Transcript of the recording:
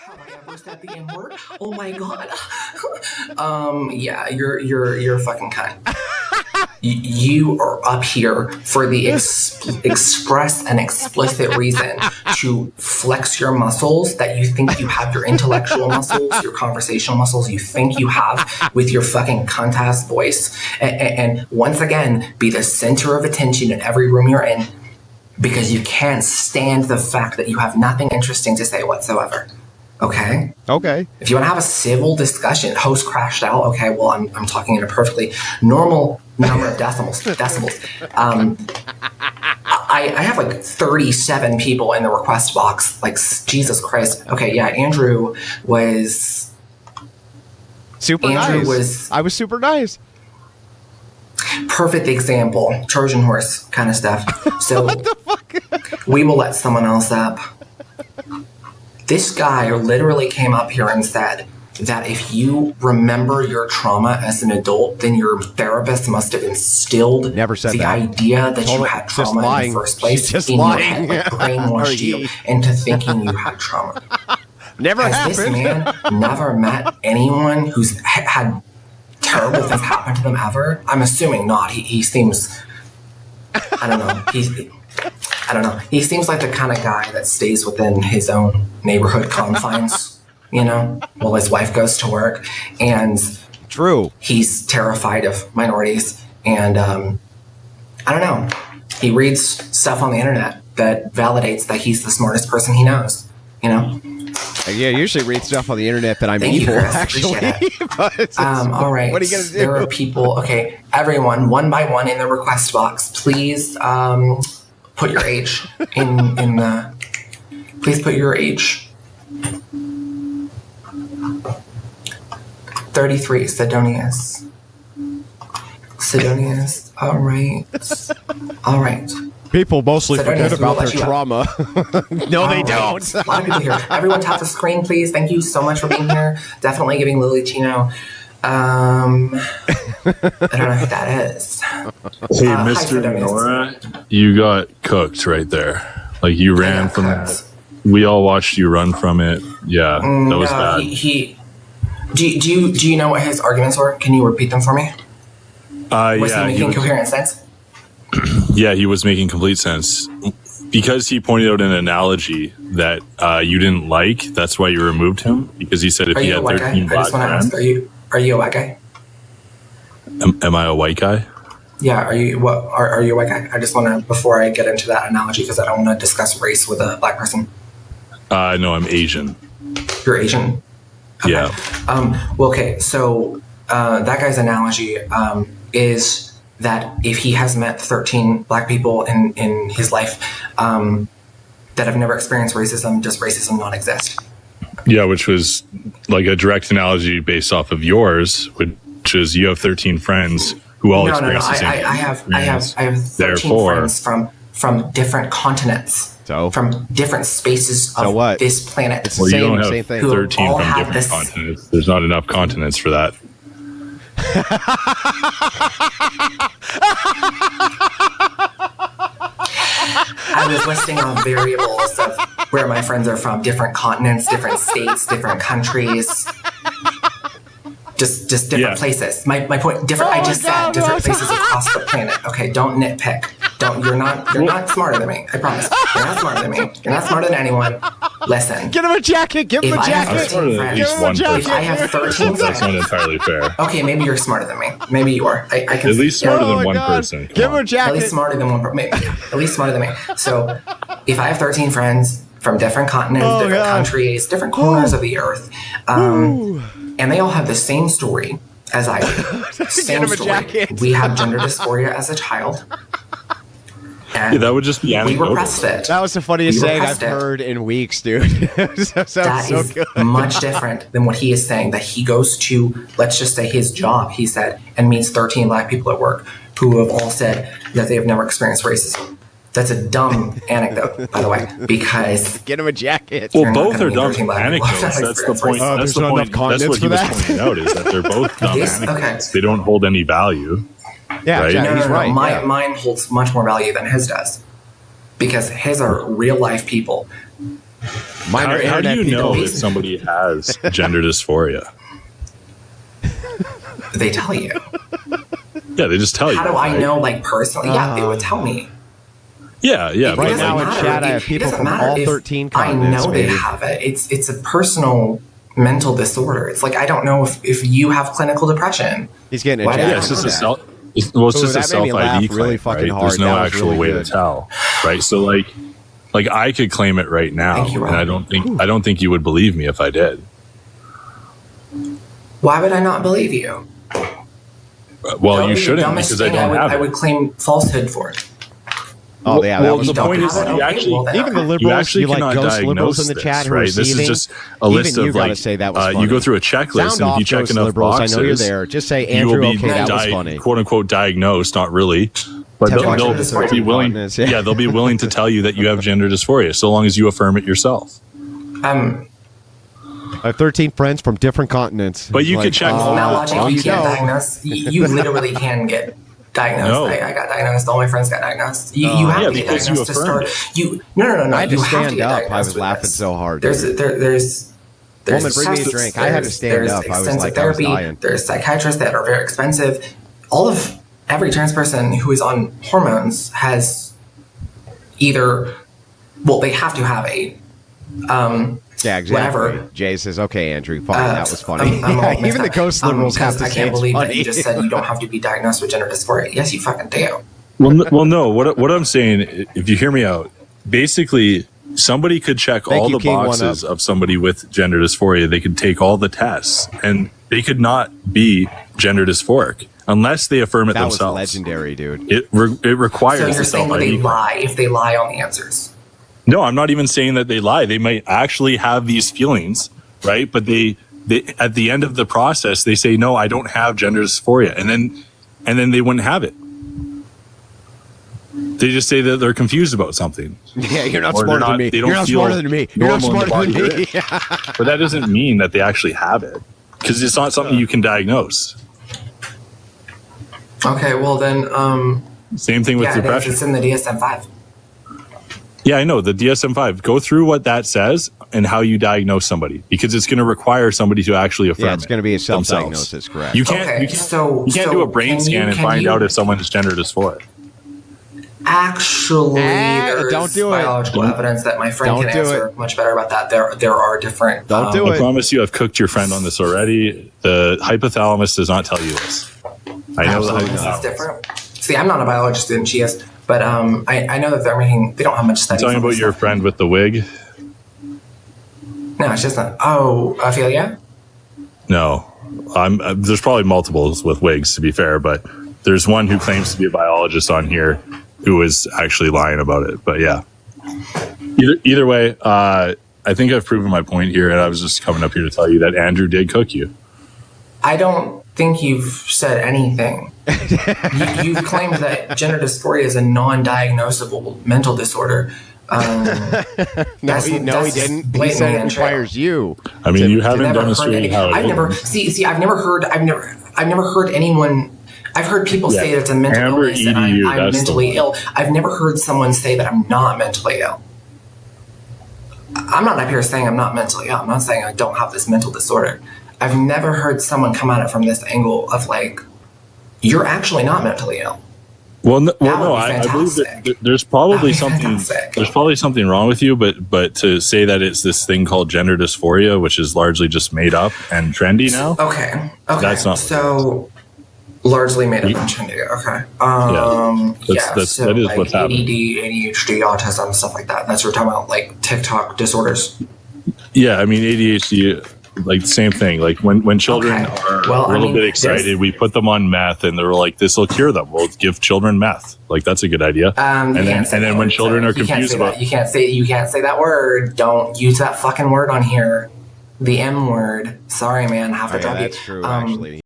Have I ever said the N-word? Oh my god. Yeah, you're a fucking cunt. You are up here for the express and explicit reason to flex your muscles that you think you have, your intellectual muscles, your conversational muscles you think you have with your fucking cunt-ass voice. And once again, be the center of attention in every room you're in because you can't stand the fact that you have nothing interesting to say whatsoever. Okay? Okay. If you want to have a civil discussion, host crashed out. Okay, well, I'm talking in a perfectly normal number of decibels. I have like 37 people in the request box. Like, Jesus Christ. Okay, yeah, Andrew was super nice. I was super nice. Perfect example. Trojan horse kind of stuff. So what the fuck? We will let someone else up. This guy literally came up here and said that if you remember your trauma as an adult, then your therapist must have instilled the idea that you had trauma in the first place in your head, like brainwashed you into thinking you had trauma. Never happened. This man never met anyone who's had terrible things happen to them ever? I'm assuming not. He seems, I don't know. I don't know. He seems like the kind of guy that stays within his own neighborhood confines, you know, while his wife goes to work. And true, he's terrified of minorities. And I don't know. He reads stuff on the internet that validates that he's the smartest person he knows, you know? Yeah, I usually read stuff on the internet that I'm evil, actually. But all right. What are you going to do? There are people. Okay, everyone, one by one in the request box, please put your age in the. Please put your age. 33, Sidonius. All right. All right. People mostly forget about their trauma. No, they don't. A lot of people here. Everyone tap the screen, please. Thank you so much for being here. Definitely giving Lily Chino. I don't know who that is. Hey, Mr. Nora, you got cooked right there. Like, you ran from it. We all watched you run from it. Yeah, that was bad. Do you know what his arguments were? Can you repeat them for me? Was he making coherent sense? Yeah, he was making complete sense. Because he pointed out an analogy that you didn't like, that's why you removed him. Because he said if he had 13 black friends... Are you a white guy? Am I a white guy? Yeah, are you a white guy? I just want to, before I get into that analogy, because I don't want to discuss race with a black person. No, I'm Asian. You're Asian? Okay. Yeah. Well, okay, so that guy's analogy is that if he has met 13 black people in his life that have never experienced racism, does racism not exist? Yeah, which was like a direct analogy based off of yours, which is you have 13 friends who all experience the same. I have 13 friends from different continents. So? From different spaces of this planet. It's the same, you don't have same thing. 13 from different continents. There's not enough continents for that. I was listing off variables of where my friends are from, different continents, different states, different countries, just different places. My point, different. I just said different places across the planet. Okay, don't nitpick. You're not smarter than me. I promise. You're not smarter than me. You're not smarter than anyone. Listen. Get him a jacket. Give him a jacket. If I have 13 friends, that's not entirely fair. Okay, maybe you're smarter than me. Maybe you are. I can at least smarter than one person. Give him a jacket. At least smarter than one person. At least smarter than me. So, if I have 13 friends from different continents, different countries, different corners of the earth, and they all have the same story as I do. Same story. We have gender dysphoria as a child. Yeah, that would just be we repressed it. That was the funniest thing I've heard in weeks, dude. That is so much different than what he is saying, that he goes to, let's just say his job, he said, and meets 13 black people at work who have all said that they have never experienced racism. That's a dumb anecdote, by the way, because... Get him a jacket. Well, both are dumb anecdotes. That's the point. That's the point. That's what he was pointing out, is that they're both dumb anecdotes. They don't hold any value. Yeah, right? Jack, he's right. Mine holds much more value than his does, because his are real life people Minor How do internet you know people. if somebody has gender dysphoria? They tell you. Yeah, they just tell you. How do I right? know, like, personally? Yeah, they would tell me. Yeah, yeah. Right It now doesn't in matter. chat, I have It people doesn't from matter all if 13 I continents. know they baby. have it. It's a personal mental disorder. It's like, I don't know if you have clinical depression. He's getting a Why did jacket. Yeah, it's just a that? self. It's just a that made me self laugh ID really claim, fucking right? hard. There's no That was actual really way good. to tell, right? So like I could claim it right now, Thank you, and Rob. I don't think you would believe me if I did. Why would I not believe you? Well, That would you be the shouldn't dumbest because I thing don't have I it. would claim falsehood for it. Oh, yeah, that Well, was the don't point is, have it? you Okay, actually well, then even the okay. liberals, you actually like cannot ghost liberals diagnose in the this, chat who right? are This is receiving. just a list Even you of gotta like say that was you funny. go through a checklist, Sound and if off, you check ghost enough liberals. boxes, I know you're there. Just say, you will Andrew, be okay, that was funny. quote unquote diagnosed, not really, but Temperature they'll dysphoria. be willing. Continents, Yeah, they'll be willing to tell you that you have gender dysphoria, so long as you affirm it yourself. I have 13 friends from different continents. But you could check all Now, the logically, you you can't know. diagnose. You literally can get diagnosed. No. I got diagnosed. All my friends got diagnosed. You have yeah, to get because you diagnosed to affirmed start. No. I had to You have stand get up. I diagnosed was with laughing this. so hard. There's dude. there's Woman, bring me a tests, drink. I had to stand there's up. I was extensive like, I was therapy. dying. There's psychiatrists that are very expensive. Every trans person who is on hormones has either, well, they have to have a Yeah, exactly. whatever. Jay says, okay, Andrew, fine. That was funny. I'm all Yeah, mixed even the up. ghost liberals have to I say can't it's believe that funny. you just said you don't have to be diagnosed with gender dysphoria. Yes, you fucking do. Well, no. What I'm saying, if you hear me out, basically, somebody could check Thank all you, the King, one boxes up. of somebody with gender dysphoria. They could take all the tests, and they could not be gender dysphoric unless they affirm it That was themselves. legendary, dude. It requires So the you're saying that they self-ID. lie if they lie on the answers. No, I'm not even saying that they lie. They might actually have these feelings, right? But they at the end of the process, they say, "No, I don't have gender dysphoria," and then they wouldn't have it. They just say that they're confused about something. Yeah, you're not Or smarter they're than me. they You're don't not feel smarter than me. You're not normal in the smarter than body me. they're in. But that doesn't mean that they actually have it, because it's not something you can diagnose. Okay, well then, Same thing with yeah, it is. depression. It's in the DSM-5. Yeah, I know the DSM-5. Go through what that says and how you diagnose somebody, because it's going to require somebody to actually affirm. Yeah, it's going to be a themselves. self-diagnosis, correct? You can't. Okay, you can't, so- you can't so do a brain can scan you- and can find you- out if someone's gender dysphoric. Actually, there's don't do it. biological evidence that my friend Don't can do answer much better about that. There are different. Don't do I it. promise you, I've cooked your friend on this already. The hypothalamus does not tell you this. I know the This is hypothalamus. different. See, I'm not a biologist student. She is, but I know that they don't have much I'm studies. talking on about this your stuff. friend with the wig. No, it's just not. Oh, Ophelia. No, there's probably multiples with wigs, to be fair, but there's one who claims to be a biologist on here who is actually lying about it. But yeah, either way, I think I've proven my point here, and I was just coming up here to tell you that Andrew did cook you. I don't think you've said anything. you claimed that gender dysphoria is a non-diagnosable mental disorder. No, he didn't. He blatantly said it untrue. requires you. I mean, you I've haven't never heard demonstrated any. how it I've never is. see. I've never heard anyone. I've heard people say that it's a mental Amber illness and EDU, I'm that's the mentally one. ill. I've never heard someone say that I'm not mentally ill. I'm not up here saying I'm not mentally ill. I'm not saying I don't have this mental disorder. I've never heard someone come at it from this angle of like, you're actually not mentally ill. Well, no, would be I believe that fantastic. there's probably That would be something. fantastic. There's probably something wrong with you, but to say that it's this thing called gender dysphoria, which is largely just made up and trendy now. Okay. That's not- so. Largely made up and trendy. Okay. That is like what's happening. ADD, ADHD, autism, stuff like that. That's what we're talking about, like TikTok disorders. Yeah, I mean ADHD, like the same thing. Like when children Okay. are Well, a I little mean, bit excited, there's- we put them on meth, and they're like, "This will cure them." We'll give children meth. Like that's a good idea. And then when children are confused about, you can't say that word. Don't use that fucking word on here. The M word. Sorry, man. I have to Oh, yeah, drop you. that's true, actually.